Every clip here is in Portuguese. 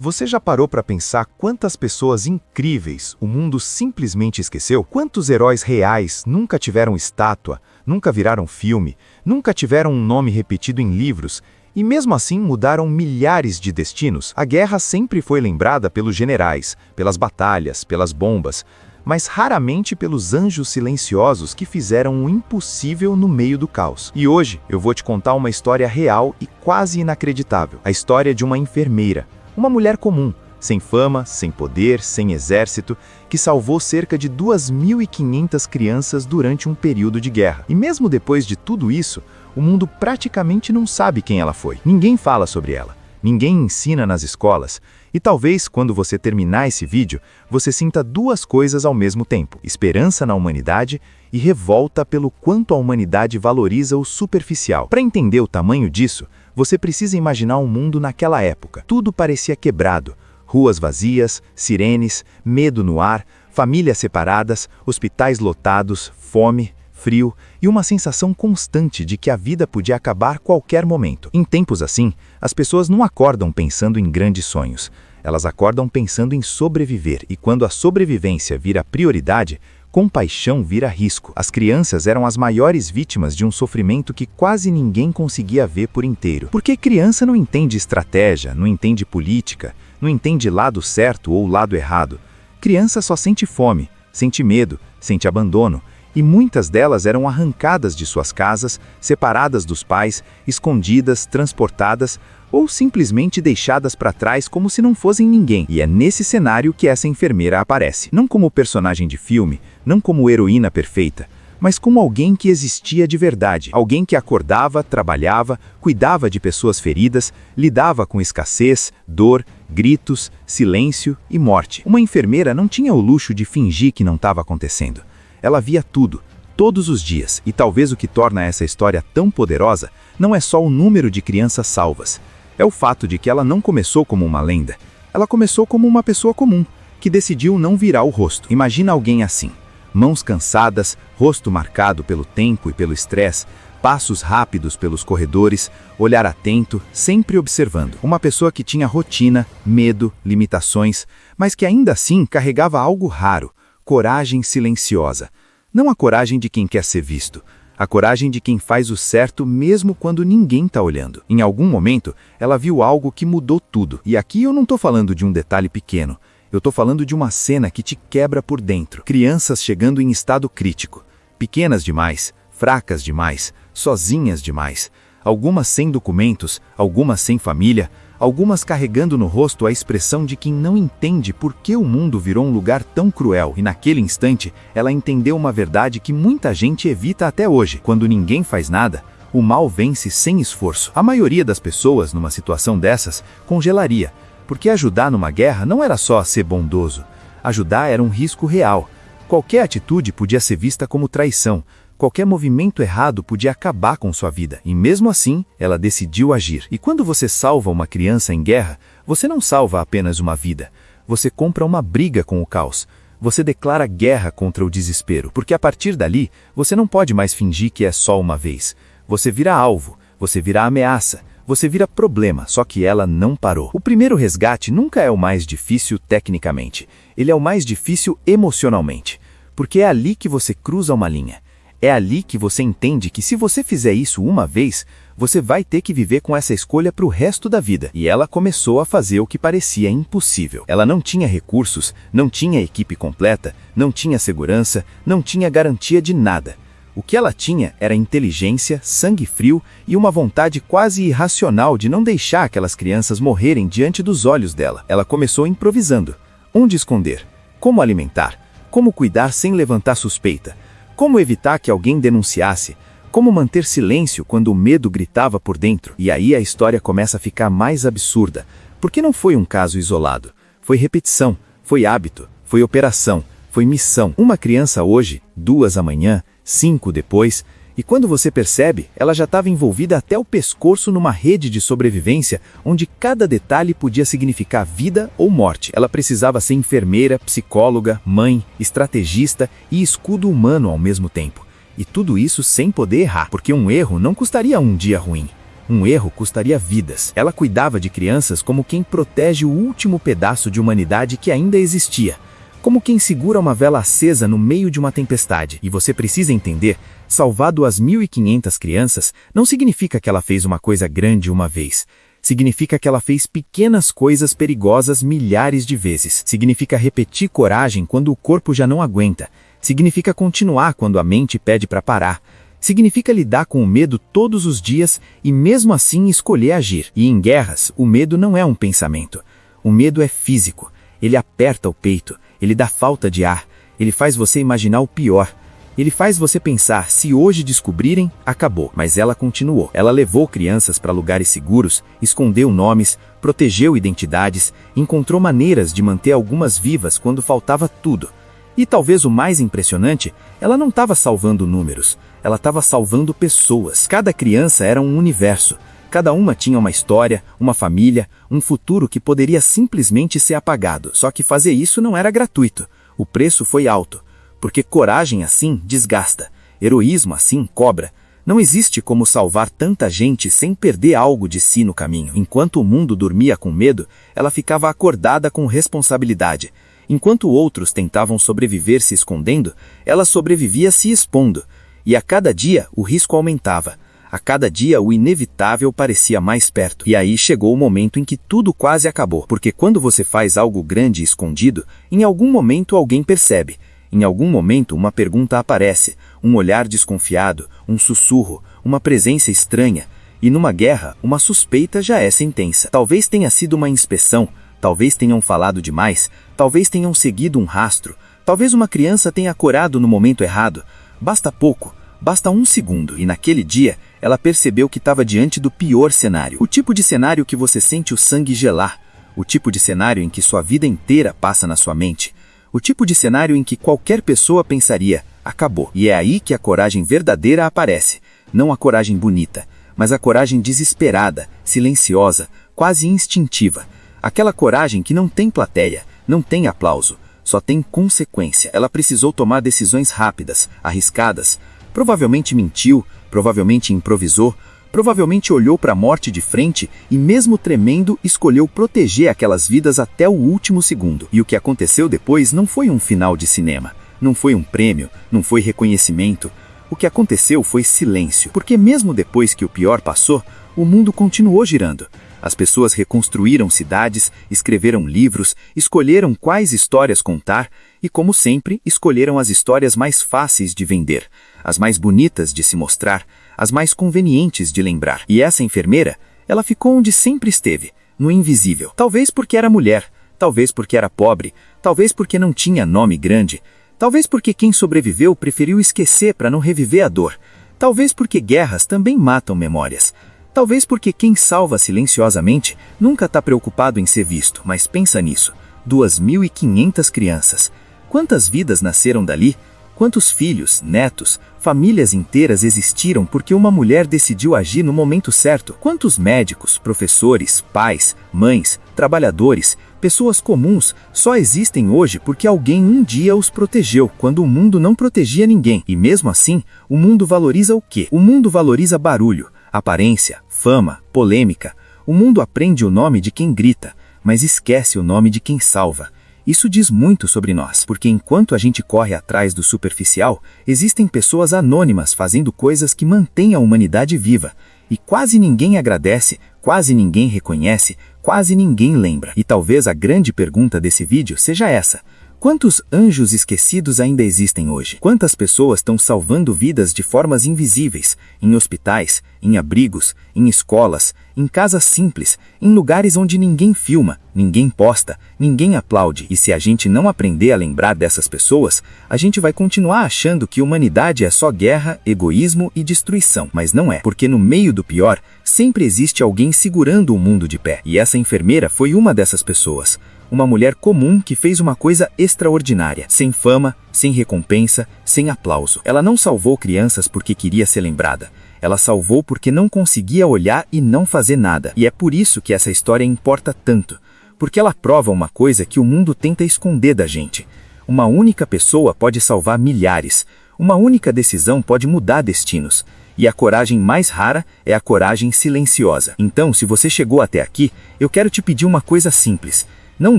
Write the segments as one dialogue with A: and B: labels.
A: Você já parou para pensar quantas pessoas incríveis o mundo simplesmente esqueceu? Quantos heróis reais nunca tiveram estátua, nunca viraram filme, nunca tiveram um nome repetido em livros e mesmo assim mudaram milhares de destinos? A guerra sempre foi lembrada pelos generais, pelas batalhas, pelas bombas, mas raramente pelos anjos silenciosos que fizeram o impossível no meio do caos. E hoje eu vou te contar uma história real e quase inacreditável. A história de uma enfermeira. Uma mulher comum, sem fama, sem poder, sem exército, que salvou cerca de 2.500 crianças durante um período de guerra. E mesmo depois de tudo isso, o mundo praticamente não sabe quem ela foi. Ninguém fala sobre ela, ninguém ensina nas escolas. E talvez, quando você terminar esse vídeo, você sinta duas coisas ao mesmo tempo: esperança na humanidade e revolta pelo quanto a humanidade valoriza o superficial. Para entender o tamanho disso, você precisa imaginar um mundo naquela época. Tudo parecia quebrado. Ruas vazias, sirenes, medo no ar, famílias separadas, hospitais lotados, fome, frio e uma sensação constante de que a vida podia acabar a qualquer momento. Em tempos assim, as pessoas não acordam pensando em grandes sonhos. Elas acordam pensando em sobreviver, e quando a sobrevivência vira prioridade, compaixão vira risco. As crianças eram as maiores vítimas de um sofrimento que quase ninguém conseguia ver por inteiro. Porque criança não entende estratégia, não entende política, não entende lado certo ou lado errado. Criança só sente fome, sente medo, sente abandono. E muitas delas eram arrancadas de suas casas, separadas dos pais, escondidas, transportadas ou simplesmente deixadas para trás como se não fossem ninguém. E é nesse cenário que essa enfermeira aparece. Não como personagem de filme, não como heroína perfeita, mas como alguém que existia de verdade. Alguém que acordava, trabalhava, cuidava de pessoas feridas, lidava com escassez, dor, gritos, silêncio e morte. Uma enfermeira não tinha o luxo de fingir que não estava acontecendo. Ela via tudo, todos os dias, e talvez o que torna essa história tão poderosa não é só o número de crianças salvas. É o fato de que ela não começou como uma lenda. Ela começou como uma pessoa comum, que decidiu não virar o rosto. Imagina alguém assim, mãos cansadas, rosto marcado pelo tempo e pelo estresse, passos rápidos pelos corredores, olhar atento, sempre observando. Uma pessoa que tinha rotina, medo, limitações, mas que ainda assim carregava algo raro: coragem silenciosa. Não a coragem de quem quer ser visto, a coragem de quem faz o certo mesmo quando ninguém está olhando. Em algum momento, ela viu algo que mudou tudo. E aqui eu não estou falando de um detalhe pequeno. Eu estou falando de uma cena que te quebra por dentro. Crianças chegando em estado crítico. Pequenas demais, fracas demais, sozinhas demais. Algumas sem documentos, algumas sem família, algumas carregando no rosto a expressão de quem não entende por que o mundo virou um lugar tão cruel. E naquele instante, ela entendeu uma verdade que muita gente evita até hoje. Quando ninguém faz nada, o mal vence sem esforço. A maioria das pessoas, numa situação dessas, congelaria. Porque ajudar numa guerra não era só ser bondoso. Ajudar era um risco real. Qualquer atitude podia ser vista como traição. Qualquer movimento errado podia acabar com sua vida, e mesmo assim, ela decidiu agir. E quando você salva uma criança em guerra, você não salva apenas uma vida. Você compra uma briga com o caos. Você declara guerra contra o desespero, porque a partir dali, você não pode mais fingir que é só uma vez. Você vira alvo, você vira ameaça, você vira problema, só que ela não parou. O primeiro resgate nunca é o mais difícil tecnicamente. Ele é o mais difícil emocionalmente, porque é ali que você cruza uma linha. É ali que você entende que se você fizer isso uma vez, você vai ter que viver com essa escolha para o resto da vida. E ela começou a fazer o que parecia impossível. Ela não tinha recursos, não tinha equipe completa, não tinha segurança, não tinha garantia de nada. O que ela tinha era inteligência, sangue frio e uma vontade quase irracional de não deixar aquelas crianças morrerem diante dos olhos dela. Ela começou improvisando. Onde esconder? Como alimentar? Como cuidar sem levantar suspeita? Como evitar que alguém denunciasse? Como manter silêncio quando o medo gritava por dentro? E aí a história começa a ficar mais absurda, porque não foi um caso isolado. Foi repetição, foi hábito, foi operação, foi missão. Uma criança hoje, 2 amanhã, 5 depois, e quando você percebe, ela já estava envolvida até o pescoço numa rede de sobrevivência, onde cada detalhe podia significar vida ou morte. Ela precisava ser enfermeira, psicóloga, mãe, estrategista e escudo humano ao mesmo tempo. E tudo isso sem poder errar, porque um erro não custaria um dia ruim.
B: Um erro custaria vidas. Ela cuidava de crianças como quem protege o último pedaço de humanidade que ainda existia. Como quem segura uma vela acesa no meio de uma tempestade. E você precisa entender, salvar 2.500 crianças não significa que ela fez uma coisa grande uma vez. Significa que ela fez pequenas coisas perigosas milhares de vezes. Significa repetir coragem quando o corpo já não aguenta. Significa continuar quando a mente pede para parar. Significa lidar com o medo todos os dias e mesmo assim escolher agir. E em guerras, o medo não é um pensamento. O medo é físico. Ele aperta o peito. Ele dá falta de ar. Ele faz você imaginar o pior. Ele faz você pensar, se hoje descobrirem, acabou. Mas ela continuou. Ela levou crianças para lugares seguros, escondeu nomes, protegeu identidades, encontrou maneiras de manter algumas vivas quando faltava tudo. E talvez o mais impressionante, ela não estava salvando números. Ela estava salvando pessoas. Cada criança era um universo. Cada uma tinha uma história, uma família, um futuro que poderia simplesmente ser apagado. Só que fazer isso não era gratuito. O preço foi alto. Porque coragem assim desgasta. Heroísmo assim cobra. Não existe como salvar tanta gente sem perder algo de si no caminho. Enquanto o mundo dormia com medo, ela ficava acordada com responsabilidade. Enquanto outros tentavam sobreviver se escondendo, ela sobrevivia se expondo. E a cada dia o risco aumentava. A cada dia o inevitável parecia mais perto. E aí chegou o momento em que tudo quase acabou. Porque quando você faz algo grande e escondido, em algum momento alguém percebe. Em algum momento uma pergunta aparece, um olhar desconfiado, um sussurro, uma presença estranha. E numa guerra, uma suspeita já é sentença. Talvez tenha sido uma inspeção, talvez tenham falado demais, talvez tenham seguido um rastro, talvez uma criança tenha corado no momento errado. Basta pouco, basta um segundo, e naquele dia, ela percebeu que estava diante do pior cenário. O tipo de cenário que você sente o sangue gelar. O tipo de cenário em que sua vida inteira passa na sua mente. O tipo de cenário em que qualquer pessoa pensaria, acabou. E é aí que a coragem verdadeira aparece. Não a coragem bonita, mas a coragem desesperada, silenciosa, quase instintiva. Aquela coragem que não tem plateia, não tem aplauso, só tem consequência. Ela precisou tomar decisões rápidas, arriscadas. Provavelmente mentiu, provavelmente improvisou, provavelmente olhou para a morte de frente e, mesmo tremendo, escolheu proteger aquelas vidas até o último segundo. E o que aconteceu depois não foi um final de cinema, não foi um prêmio, não foi reconhecimento. O que aconteceu foi silêncio, porque mesmo depois que o pior passou, o mundo continuou girando. As pessoas reconstruíram cidades, escreveram livros, escolheram quais histórias contar e, como sempre, escolheram as histórias mais fáceis de vender, as mais bonitas de se mostrar, as mais convenientes de lembrar. E essa enfermeira, ela ficou onde sempre esteve, no invisível. Talvez porque era mulher, talvez porque era pobre, talvez porque não tinha nome grande, talvez porque quem sobreviveu preferiu esquecer para não reviver a dor, talvez porque guerras também matam memórias. Talvez porque quem salva silenciosamente nunca está preocupado em ser visto, mas pensa nisso. 2.500 crianças. Quantas vidas nasceram dali? Quantos filhos, netos, famílias inteiras existiram porque uma mulher decidiu agir no momento certo? Quantos médicos, professores, pais, mães, trabalhadores, pessoas comuns só existem hoje porque alguém um dia os protegeu, quando o mundo não protegia ninguém? E mesmo assim, o mundo valoriza o quê? O mundo valoriza barulho, aparência, fama, polêmica. O mundo aprende o nome de quem grita, mas esquece o nome de quem salva. Isso diz muito sobre nós, porque enquanto a gente corre atrás do superficial, existem pessoas anônimas fazendo coisas que mantêm a humanidade viva. E quase ninguém agradece, quase ninguém reconhece, quase ninguém lembra. E talvez a grande pergunta desse vídeo seja essa: quantos anjos esquecidos ainda existem hoje? Quantas pessoas estão salvando vidas de formas invisíveis, em hospitais, em abrigos, em escolas, em casas simples, em lugares onde ninguém filma, ninguém posta, ninguém aplaude? E se a gente não aprender a lembrar dessas pessoas, a gente vai continuar achando que humanidade é só guerra, egoísmo e destruição. Mas não é, porque no meio do pior, sempre existe alguém segurando o mundo de pé. E essa enfermeira foi uma dessas pessoas. Uma mulher comum que fez uma coisa extraordinária, sem fama, sem recompensa, sem aplauso. Ela não salvou crianças porque queria ser lembrada. Ela salvou porque não conseguia olhar e não fazer nada. E é por isso que essa história importa tanto. Porque ela prova uma coisa que o mundo tenta esconder da gente. Uma única pessoa pode salvar milhares. Uma única decisão pode mudar destinos. E a coragem mais rara é a coragem silenciosa. Então, se você chegou até aqui, eu quero te pedir uma coisa simples. Não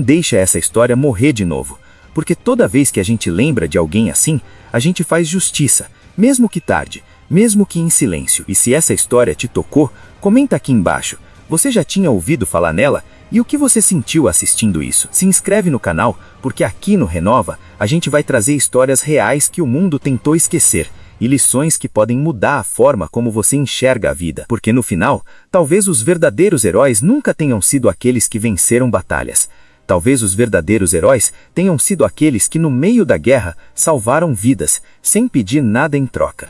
B: deixa essa história morrer de novo. Porque toda vez que a gente lembra de alguém assim, a gente faz justiça, mesmo que tarde, mesmo que em silêncio. E se essa história te tocou, comenta aqui embaixo. Você já tinha ouvido falar nela? E o que você sentiu assistindo isso? Se inscreve no canal, porque aqui no Renova, a gente vai trazer histórias reais que o mundo tentou esquecer. E lições que podem mudar a forma como você enxerga a vida. Porque no final, talvez os verdadeiros heróis nunca tenham sido aqueles que venceram batalhas. Talvez os verdadeiros heróis tenham sido aqueles que no meio da guerra salvaram vidas, sem pedir nada em troca.